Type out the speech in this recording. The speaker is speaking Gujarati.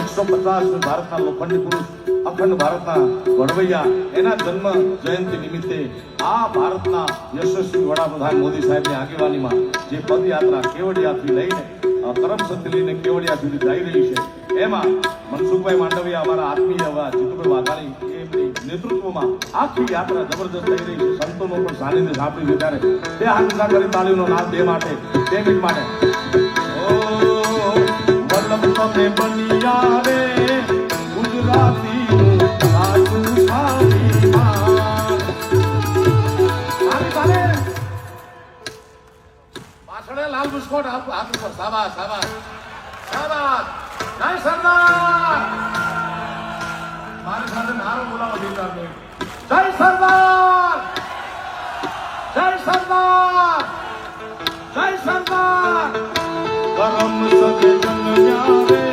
150 ભારતના લોખંડી પુરુષ અખંડ ભારતના ઘડવૈયા એના જન્મ જયંતિ નિમિત્તે આ ભારતના યશસ્વી વડાપ્રધાન મોદી સાહેબની આગેવાનીમાં જે પદયાત્રા કેવડિયાથી લઈને કરમસદથી લઈને કેવડિયા સુધી જઈ રહી છે એમાં મનસુખભાઈ માંડવિયા અમારા આત્મીય જીતુભાઈ વાઘાણી એમની નેતૃત્વમાં આખી યાત્રા જબરદસ્ત થઈ રહી છે. સંતોનો પણ સાનિધ્ય સાંપડ્યું છે ત્યારે બે હાથ ઊંચા કરી તાળીઓનો નાદ બે માટે 2 મિનિટ માટે. ઓ વલ્લભ તમે બનિયા રે ગુજરાતી પાછળ લાલ બુસ્કોટ હાથ ઉપર. શાબાશ શાબાશ શાબાશ. જય સરદાર. મારી સાથે નારો બોલાવો દીકરા. જય સરદાર જય સરદાર જય સરદાર. કરમ સદે જન્મ્યા રે